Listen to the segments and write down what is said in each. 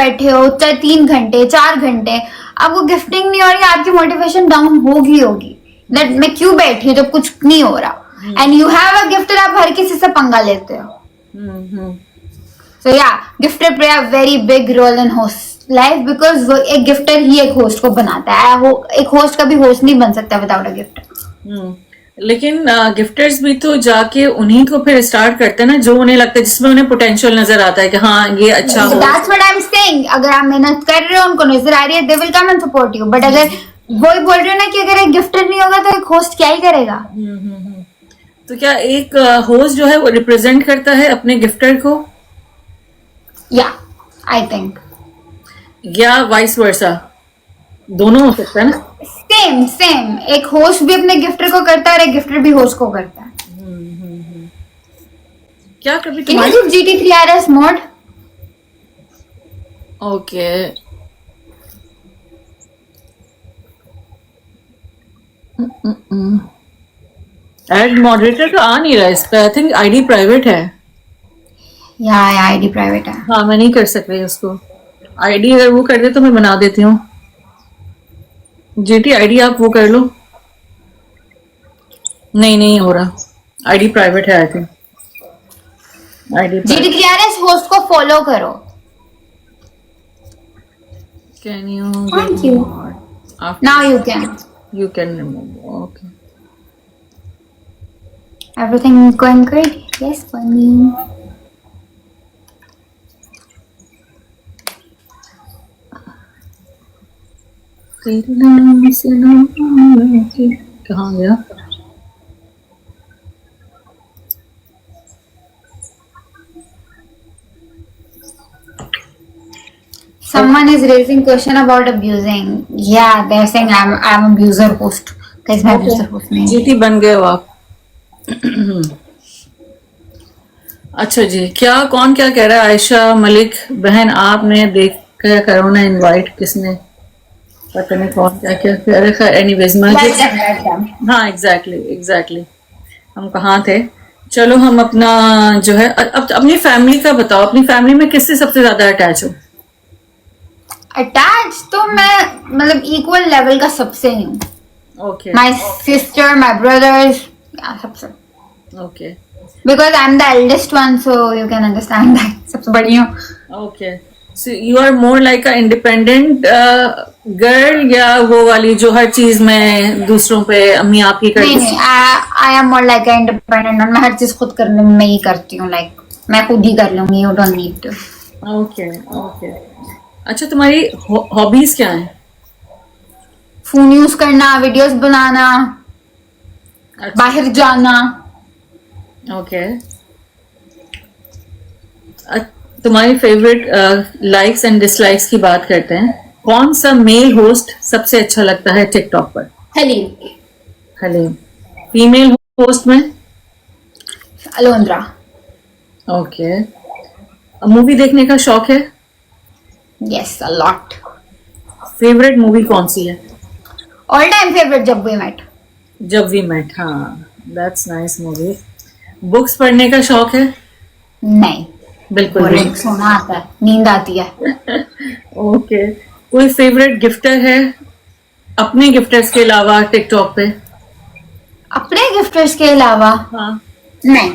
बैठे हो चाहे 3 घंटे 4 घंटे, आपको गिफ्टिंग नहीं हो रही, आपकी मोटिवेशन डाउन होगी दैट मैं क्यों बैठी हूँ जब कुछ नहीं हो रहा। And you have a gifter, आप हर किसी से पंगा लेते हो। So yeah gifter play a very big role in host life, because एक गिफ्टर ही एक होस्ट को बनाता है। एक होस्ट कभी होस्ट नहीं बन सकता विदाउट अ गिफ्टर। लेकिन गिफ्टर्स भी तो जाके उन्हीं को फिर स्टार्ट करते हैं ना, जो उन्हें लगता है, जिसमें उन्हें पोटेंशियल नजर आता है कि हाँ ये अच्छा हो। That's what I'm saying. अगर आप मेहनत कर रहे हो, उनको नजर आ रही है, they will come and support you. But अगर वही बोल रहे हो ना कि अगर एक गिफ्टर नहीं होगा तो एक होस्ट क्या ही करेगा। तो क्या एक होस्ट जो है वो रिप्रेजेंट करता है अपने गिफ्टर को, या आई थिंक या वाइस वर्सा, दोनों हो सकता है ना? सेम एक होस्ट भी अपने गिफ्टर को करता है और एक गिफ्टर भी होस्ट को करता है। क्या कभी Can you give GT3 RS mod? Okay, add moderator तो आ नहीं रहा इस पे, आई थिंक आईडी प्राइवेट है। या आईडी प्राइवेट है। हाँ मैं नहीं कर सक रही उसको, आईडी अगर वो कर दे तो मैं बना देती हूँ। जीटी आईडी आप वो कर लो। नहीं हो रहा, आईडी प्राइवेट है I think. ID GT3 RS host को फॉलो करो। Can you Thank you. Now you can. You can remove, okay. Everything is going good? Yes, for me. तेरे नाम से नाम लेके कहाँ गया? Someone is raising question about abusing. Yeah, they're saying I'm abuser host. Guys, मैं abuser host नहीं। GT बन गए हो आप। अच्छा जी, क्या कौन क्या कह रहा है? आयशा मलिक बहन, आपने देखा करो ना इनवाइट किसने, पता नहीं कौन क्या क्या कह रहा है। एनीवेज हाँ एग्जैक्टली हम कहाँ थे। चलो हम अपना जो है अब अपनी फैमिली का बताओ, अपनी फैमिली में किससे सबसे ज्यादा अटैच हो? अटैच तो मैं मतलब इक्वल लेवल का सबसे ही हूँ। Okay my sister, my brothers, सबसे। Okay because I am the eldest one, so you can understand that सबसे बड़ी हूँ। Okay, so you are more like a independent girl, या वो वाली जो हर चीज में दूसरों पे अम्मी आप ही करती? नहीं, I am more like independent. मैं हर चीज खुद करने में ही करती हूँ, लाइक मैं खुद ही कर लूंगी, you don't need to. Okay अच्छा, तुम्हारी हॉबीज क्या हैं? फोन यूज करना, वीडियोस बनाना, बाहर जाना। ओके, तुम्हारी फेवरेट लाइक्स एंड डिसलाइक्स की बात करते हैं। कौन सा मेल होस्ट सबसे अच्छा लगता है टिकटॉक पर? हलीम। फीमेल होस्ट में? अलोंद्रा। ओके, मूवी देखने का शौक है? Yes, a lot. Favourite movie कौन सी है? ऑल टाइम फेवरेट जब वी मेट। जब वी मेट, हाँ दैट्स नाइस मूवी। बुक्स पढ़ने का शौक है? नहीं, बिल्कुल नहीं। सोना आता है, नींद आती है। ओके, कोई फेवरेट गिफ्टर है अपने गिफ्टर्स के अलावा टिकटॉक पे? अपने गिफ्टर्स के अलावा? हाँ, नहीं,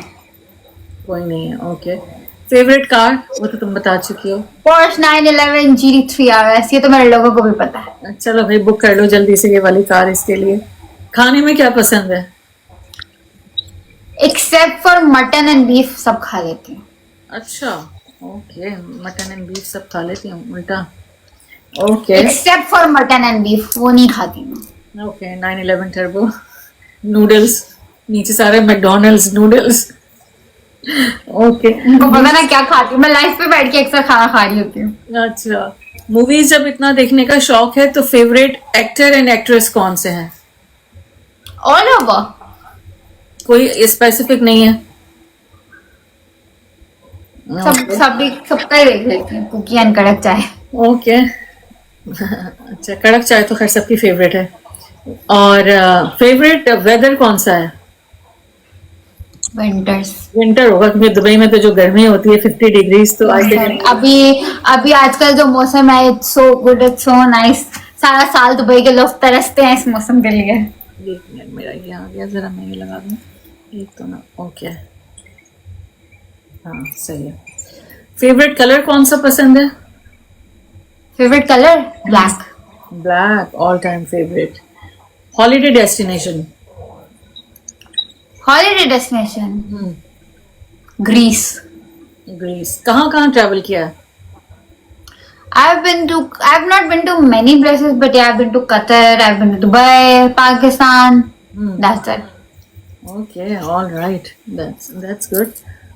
कोई नहीं है। Okay, favourite car? वो तो तुम बता चुकी हो। Porsche 911 GT3 RS, ये तो मेरे लोगों को भी पता है। चलो भाई बुक कर लो जल्दी से ये वाली कार इसके लिए। खाने में क्या पसंद है? Except for mutton and beef सब खा लेती हूँ। अच्छा, ओके, मटन एंड बीफ सब खा लेती हूँ, उल्टा। Okay, except for mutton and beef, वो नहीं खाती मैं। ओके, 911 टर्बो, नूडल्स, नीचे सारे मैकडॉनल्ड्स नूडल्स। ओके, उनको पता ना क्या खाती हूँ मैं, लाइफ पे बैठ के अक्सर खाना खा रही होती हूँ। अच्छा, मूवीज जब इतना देखने का शौक है तो फेवरेट एक्टर एंड एक्ट्रेस कौन से हैं? ऑल ओवर, कोई स्पेसिफिक नहीं है? सबका ही देख लेती हूँ, कुकी एंड कड़क चाय। ओके, अच्छा, कड़क चाय तो खैर सबकी फेवरेट है। और फेवरेट वेदर कौन सा है? विंटर्स। विंटर होगा क्योंकि दुबई में तो जो गर्मी होती है 50 डिग्रीज, तो आई थिंक अभी आजकल जो मौसम है, it's so good, it's so nice. सारा साल दुबई के लोग तरसते हैं इस मौसम के लिए। एक मिनट, मेरा ये आ गया, जरा मैं ये लगा दूं एक तो ना। ओके, हाँ सही है। फेवरेट कलर कौन सा पसंद है? Favourite colour black. Black, all time favourite. Holiday destination? Holiday destination Greece. Greece. कहाँ कहाँ ट्रैवल किया है? I've not been to many places, but yeah, I've been to Qatar, I've been to Dubai, Pakistan. That's it. Okay, all right, that's good.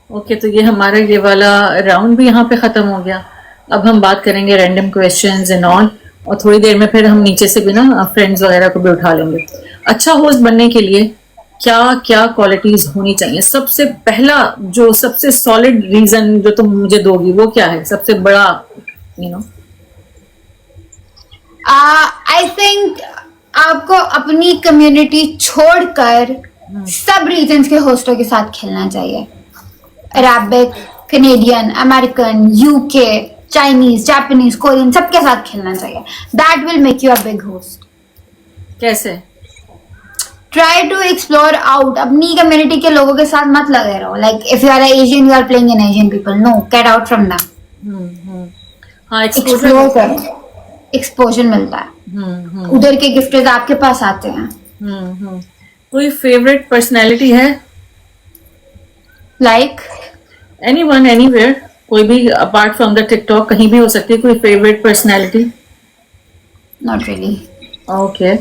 Okay, तो ये हमारा ये वाला round भी यहाँ पे खत्म हो गया। अब हम बात करेंगे रैंडम क्वेश्चंस एंड ऑल, और थोड़ी देर में फिर हम नीचे से भी ना फ्रेंड्स वगैरह को भी उठा लेंगे। अच्छा होस्ट बनने के लिए क्या क्या क्वालिटीज होनी चाहिए? सबसे पहला जो सबसे सॉलिड रीजन जो तुम मुझे दोगी वो क्या है? सबसे बड़ा I think आपको अपनी कम्युनिटी छोड़कर सब रीजन्स के होस्टों के साथ खेलना चाहिए। Arabic, Canadian, American, UK, Chinese, Japanese, Korean, सबके साथ खेलना चाहिए। That will make you a big host. कैसे? Try to explore out. अपनी कम्युनिटी के लोगों के साथ मत लगे रहो। Like if you are Asian, you are playing in Asian people, no, get out from them. हाँ, एक्सप्लोर करो, एक्सपोजर मिलता है। उधर के गिफ्ट आपके पास आते हैं। कोई फेवरेट पर्सनैलिटी है? लाइक एनीवन, एनीवेयर, कोई भी अपार्ट फ्रॉम द टिकटॉक, कहीं भी हो सकती है कोई favourite personality? Not really. Okay,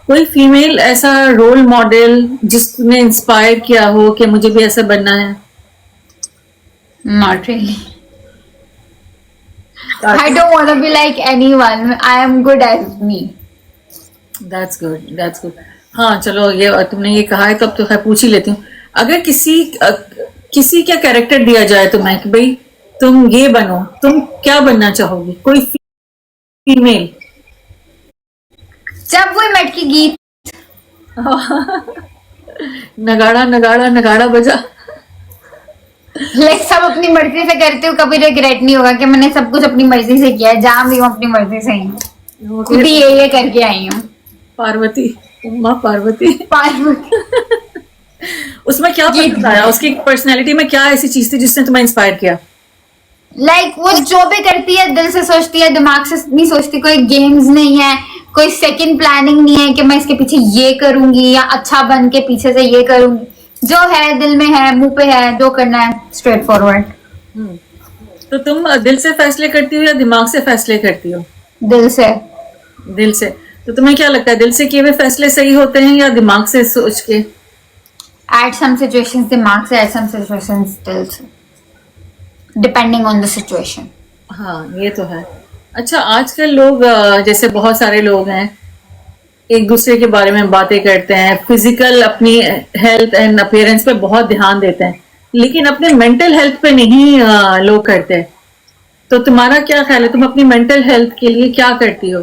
कोई फीमेल ऐसा रोल मॉडल जिसने इंस्पायर किया हो कि मुझे भी ऐसा बनना है? Not really. I don't want to be like anyone. I am good as me. That's good, that's good. हाँ चलो, ये तुमने ये कहा है तो अब तो खैर पूछ ही लेती हूँ। अगर किसी का कैरेक्टर दिया जाए तुम्हें कि भाई तुम ये बनो, तुम क्या बनना चाहोगी? कोई फीमेल? जब वो मेट की गीत नगाड़ा नगाड़ा नगाड़ा बजा। लाइक सब अपनी मर्जी से करती हूँ, कभी रिग्रेट नहीं होगा कि मैंने सब कुछ अपनी मर्जी से किया है। जहाँ भी हूँ अपनी मर्जी से ही हूँ, खुद ही ये करके आई हूँ। पार्वती, माँ पार्वती। पार्वती। उसमें क्या पसंद आया? उसकी पर्सनैलिटी में क्या ऐसी चीज थी जिसने तुम्हें इंस्पायर किया? लाइक वो जो भी करती है दिल से सोचती है, दिमाग से नहीं सोचती। कोई गेम्स नहीं है, कोई सेकंड प्लानिंग नहीं है कि मैं इसके पीछे ये करूंगी या अच्छा बन के पीछे से ये करूंगी। जो है दिल में है, मुंह पे है, जो करना है स्ट्रेट फॉरवर्ड। तो तुम दिल से फैसले करती हो या दिमाग से फैसले करती हो? दिल से। दिल से। तो तुम्हें क्या लगता है, दिल से किए हुए फैसले सही होते हैं या दिमाग से सोच के? एट सम सिचुएशंस दिमाग से, एट सम सिचुएशंस दिल से, डिपेंडिंग ऑन द सिचुएशन। हाँ ये तो है। अच्छा, आजकल लोग जैसे बहुत सारे लोग हैं एक दूसरे के बारे में बातें करते हैं, फिजिकल अपनी हेल्थ एंड अपीयरेंस पे बहुत ध्यान देते हैं, लेकिन अपने मेंटल हेल्थ पे नहीं लोग करते। तो तुम्हारा क्या ख्याल है, तुम अपनी मेंटल हेल्थ के लिए क्या करती हो?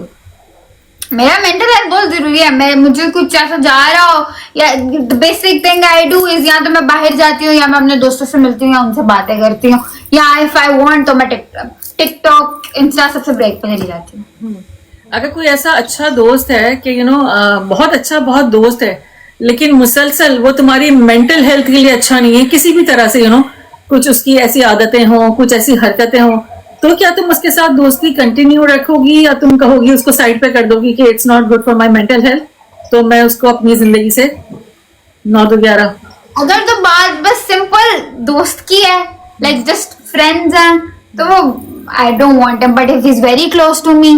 मेरा मेंटल हेल्थ बहुत जरूरी है। मैं मुझे कुछ ऐसा जा रहा हो या basic thing I do is, या तो मैं बाहर जाती हूँ या मैं अपने दोस्तों से मिलती हूँ या उनसे बातें करती हूँ, या इफ आई वांट तो मैं टिकटॉक, इंस्टा सबसे ब्रेक पे चली जाती हूँ। अगर कोई ऐसा अच्छा दोस्त है कि बहुत अच्छा बहुत दोस्त है, लेकिन मुसलसल वो तुम्हारी मेंटल हेल्थ के लिए अच्छा नहीं है किसी भी तरह से, कुछ उसकी ऐसी आदतें हों, कुछ ऐसी हरकतें हों, तो क्या तुम उसके साथ दोस्ती कंटिन्यू रखोगी या तुम कहोगी उसको साइड पे कर दोगी कि it's not good for my mental health, तो मैं उसको अपनी जिंदगी से 9-11? अगर तो बात बस सिंपल दोस्त की है, लाइक जस्ट फ्रेंड्स हैं, तो वो I don't want him, but if he is very close to me,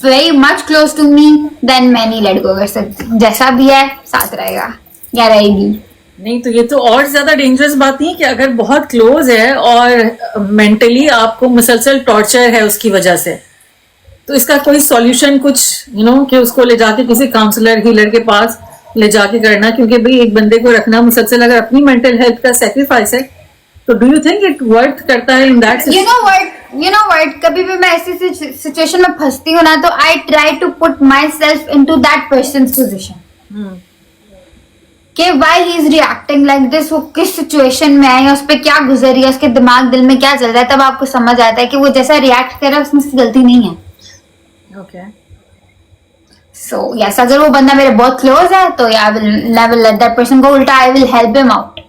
very much close to me, then मैं नहीं लेट गो कर सकती। जैसा भी है साथ रहेगा या रहेगी। नहीं तो ये तो और ज्यादा डेंजरस बात नहीं है कि अगर बहुत क्लोज है और मेंटली आपको मुसलसल टॉर्चर है उसकी वजह से, तो इसका कोई सॉल्यूशन कुछ कि उसको ले जाके किसी काउंसलर हीलर के पास ले जाके करना, क्योंकि भाई एक बंदे को रखना मुसलसल अगर अपनी मेंटल हेल्थ का सेक्रीफाइस है, तो do you think it worth करता है in that? You know what, कभी भी मैं ऐसी सिचुएशन में फंसती हूँ ना, तो I try to put myself into that person's position. कि why he is reacting like this, वो किस सिचुएशन में है या उस पर क्या गुजरी है, उसके दिमाग दिल में क्या चल रहा है, तब आपको समझ आता है कि वो जैसा रिएक्ट कर रहा है उसमें उसकी गलती नहीं है. Okay. So yes, अगर वो बंदा मेरे बहुत क्लोज है तो I will never let that person go. उल्टा I will help him out.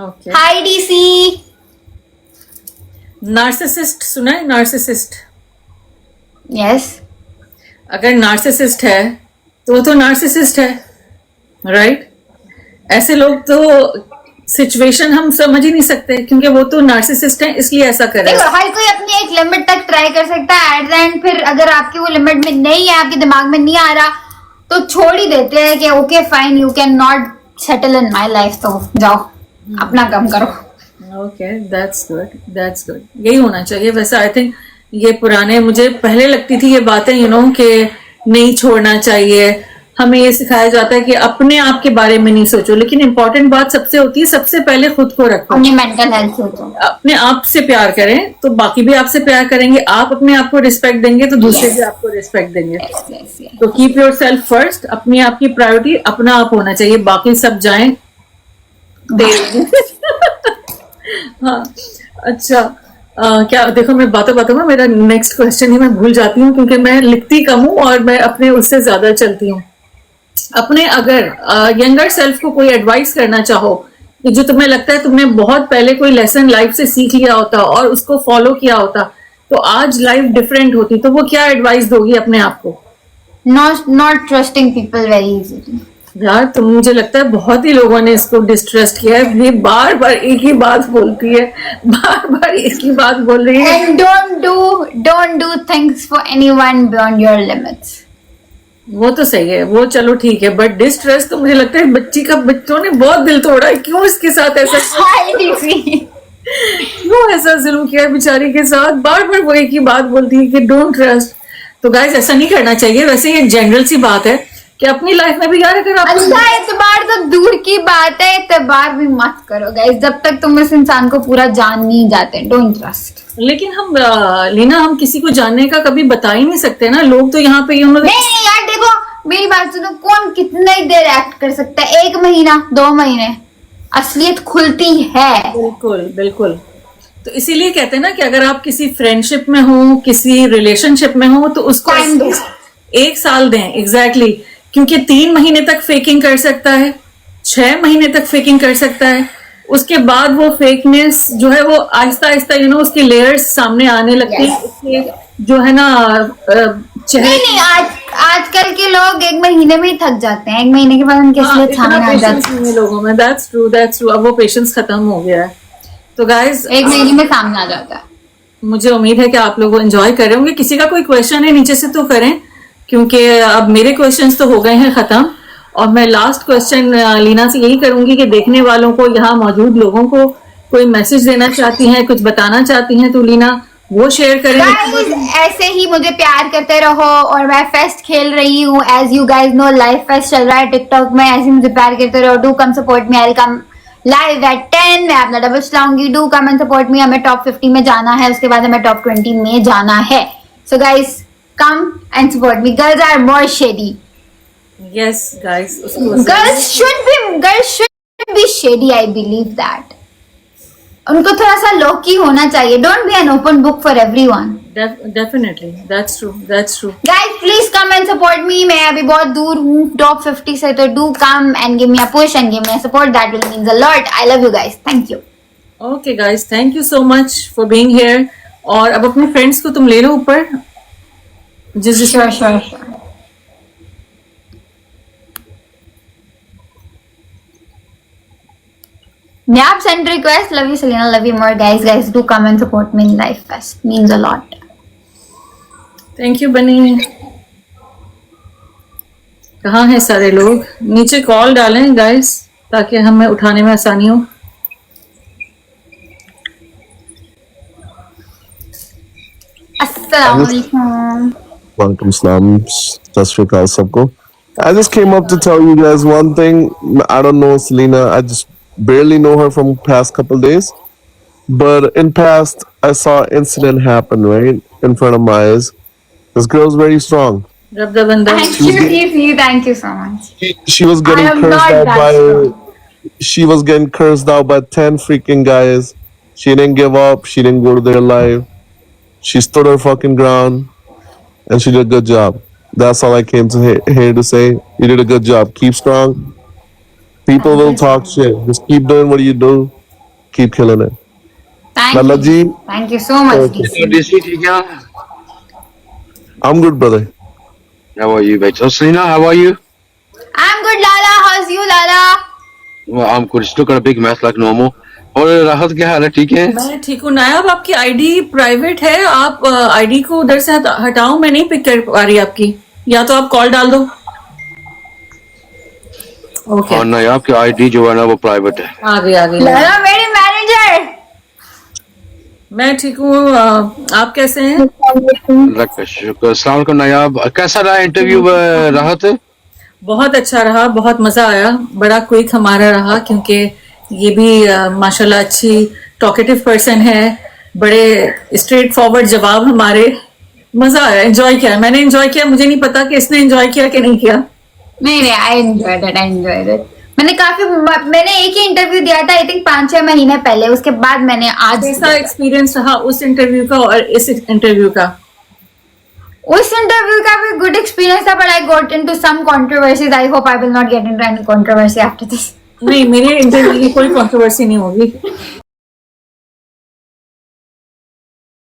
Okay. Hi DC. Narcissist सुना है? Narcissist, Yes. अगर नार्सिसिस्ट है तो वो तो नार्सिसिस्ट है, राइट? ऐसे लोग तो सिचुएशन हम समझ ही नहीं सकते क्योंकि वो तो नार्सिसिस्ट है, इसलिए ऐसा कर रहा देखो, है. हर कोई अपनी एक लिमिट तक ट्राई कर सकता है. एट द एंड फिर अगर आपकी वो लिमिट में नहीं है, आपके दिमाग में नहीं आ रहा, तो छोड़ ही देते हैं कि okay fine, you can not settle in my life, तो जाओ अपना काम करो. Okay, that's good, that's good. यही होना चाहिए. वैसे आई थिंक ये पुराने, मुझे पहले लगती थी ये बातें कि नहीं छोड़ना चाहिए, हमें ये सिखाया जाता है कि अपने आप के बारे में नहीं सोचो, लेकिन इम्पोर्टेंट बात सबसे होती है, सबसे पहले खुद को रखो, अपनी मेंटल हेल्थ सोचो, अपने आप से प्यार करें तो बाकी भी आपसे प्यार करेंगे. आप अपने आप को रिस्पेक्ट देंगे तो दूसरे भी आपको रिस्पेक्ट देंगे. तो कीप योर सेल्फ फर्स्ट. अपनी आप की प्रायोरिटी अपना आप होना चाहिए, बाकी सब जाएं. हाँ, अच्छा. क्या देखो, मैं बातों में मेरा नेक्स्ट क्वेश्चन ही मैं भूल जाती हूँ क्योंकि मैं लिखती कम हूँ और मैं अपने उससे ज्यादा चलती हूँ. अपने अगर यंगर सेल्फ को कोई एडवाइस करना चाहो कि जो तुम्हें लगता है तुमने बहुत पहले कोई लेसन लाइफ से सीख लिया होता और उसको फॉलो किया होता तो आज लाइफ डिफरेंट होती, तो वो क्या एडवाइस दोगी अपने आप को? Not trusting people very easily. यार, तो मुझे लगता है बहुत ही लोगों ने इसको डिस्ट्रस्ट किया है. ये बार बार एक ही बात बोलती है, बार बार एक ही बात बोल रही है. And don't do things for anyone beyond your limits. वो तो सही है, वो चलो ठीक है, बट डिस्ट्रेस तो मुझे लगता है बच्चों ने बहुत दिल तोड़ा है. क्यों इसके साथ ऐसा क्यों ऐसा जुल्म किया है बेचारी के साथ? बार बार वो एक ही बात बोलती है कि डोंट ट्रस्ट. तो गाइस, ऐसा नहीं करना चाहिए. वैसे ये जनरल सी बात है कि अपनी लाइफ में भी यार अगर आप एतबार तो दूर की बात है, एतबार भी मत करो गाइस जब तक तुम इस इंसान को पूरा जान नहीं जाते. Don't trust. लेकिन हम लीना, हम किसी को जानने का कभी बता ही नहीं सकते ना. लोग तो यहाँ पे नहीं यार, देखो मेरी बात सुनो, कौन कितने देर एक्ट कर सकता है? 1 महीना 2 महीने असलियत खुलती है. बिल्कुल बिल्कुल. तो इसीलिए कहते हैं ना कि अगर आप किसी फ्रेंडशिप में हो, किसी रिलेशनशिप में हो, तो उसको टाइम दो. 1 साल दें. एग्जैक्टली. क्योंकि 3 महीने तक फेकिंग कर सकता है, 6 महीने तक फेकिंग कर सकता है, उसके बाद वो फेकनेस जो है वो आहिस्ता आहिस्ता उसकी लेयर्स सामने आने लगती है. उसके जो है ना चेहरे. नहीं, आजकल के लोग 1 महीने में ही थक जाते हैं. 1 महीने के बाद उनके असलियत सामने आ जाती है लोगों में. That's true. अब वो पेशेंस खत्म हो गया है. तो गाइस, 1 महीने में सामने आ जाता है. मुझे उम्मीद है कि आप लोग एंजॉय कर रहे होंगे. किसी का कोई क्वेश्चन है नीचे से तो करें, क्योंकि अब मेरे क्वेश्चंस तो हो गए हैं खत्म. और मैं लास्ट क्वेश्चन लीना से यही करूंगी कि देखने वालों को, यहाँ मौजूद लोगों को कोई मैसेज देना चाहती हैं, कुछ बताना चाहती हैं, तो लीना वो शेयर करें. गाइस, ऐसे ही मुझे प्यार करते रहो. और मैं फेस्ट खेल रही हूँ, as you guys know, live fest चल रहा है टिकटॉक में. ऐसे ही मुझे प्यार करते रहो. Do come support me. I will come live at 10. मैं अपना डबल चलाऊंगी. Do come and support me. हमें टॉप 50 में जाना है, उसके बाद हमें टॉप 20 में जाना है. So guys, come and support me. Girls are more shady. Yes, guys. Girls should be shady. I believe that. उनको थोड़ा सा low-key होना चाहिए. Don't be an open book for everyone. Definitely, that's true. Guys, please come and support me. मैं अभी बहुत दूर हूँ top 50 से, तो do come and give me a push and give me a support. That will means a lot. I love you guys. Thank you. Okay, guys. Thank you so much for being here. और अब अपने friends को तुम ले लो ऊपर. Sure. Nap send request. Love you, Selena. Love you more, guys. Guys, do come and support me in Life Fest. Means a lot. Thank you, बनी. कहाँ हैं सारे लोग? नीचे कॉल डालें गाइस, ताकि हमें उठाने में आसानी हो. अस्सलाम वालेकुम. Welcome, Islam. Sat Shri Akal sabko. I just came up to tell you guys one thing. I don't know Selena. I just barely know her from past couple days. But in past, I saw an incident happen right in front of my eyes. This girl's very strong. रब the बंदा Thank you, Easy. Thank you so much. She was getting I am cursed not out that by. strong. She was getting cursed out by 10 freaking guys. She didn't give up. She didn't go to their life. She stood her fucking ground, and she did a good job. That's all I came to here to say. You did a good job. Keep strong. People Thank will you so talk much. shit. Just keep doing what you do. Keep killing it. Thank Lala ji. you. Thank you so much, Okay. DC. DC ठीक है. I'm good, brother. How are you, mate? So Selena, how are you? I'm good, Lala. How's you, Lala? Well, I'm good. Still got a big mess like normal. और राहत क्या हाल है? ठीक है? मैं ठीक हूँ। नायाब, आपकी आईडी प्राइवेट है, आप आईडी को उधर से हटाओ, मैं नहीं पिक कर पा रही आपकी, या तो आप कॉल डाल दो। ओके, और नहीं, आपकी आईडी जो है ना वो प्राइवेट है. आ गई Lala, मेरी मैनेजर. मैं ठीक हूँ। आप कैसे हैं? अल्लाह का शुक्र. अस्सलाम वालेकुम नायाब. कैसा रहा इंटरव्यू राहत? बहुत अच्छा रहा, बहुत मजा आया, बड़ा क्विक हमारा रहा, क्योंकि ये भी माशाल्लाह अच्छी टॉकेटिव पर्सन है, बड़े स्ट्रेट फॉरवर्ड जवाब हमारे, मजा आया, एंजॉय किया, मैंने एंजॉय किया, मुझे नहीं पता कि इसने एंजॉय किया कि नहीं किया। नहीं, I enjoyed it. I enjoyed it. मैंने एक ही इंटरव्यू दिया था, आई थिंक 5-6 महीने पहले, उसके बाद मैंने आज कैसा एक्सपीरियंस रहा उस इंटरव्यू का और इस इंटरव्यू का? उस इंटरव्यू का भी गुड एक्सपीरियंस था, but I got into some controversies. I hope I will not get into any controversy after this. नहीं, मेरे इंटरव्यू में कोई कंट्रोवर्सी नहीं होगी।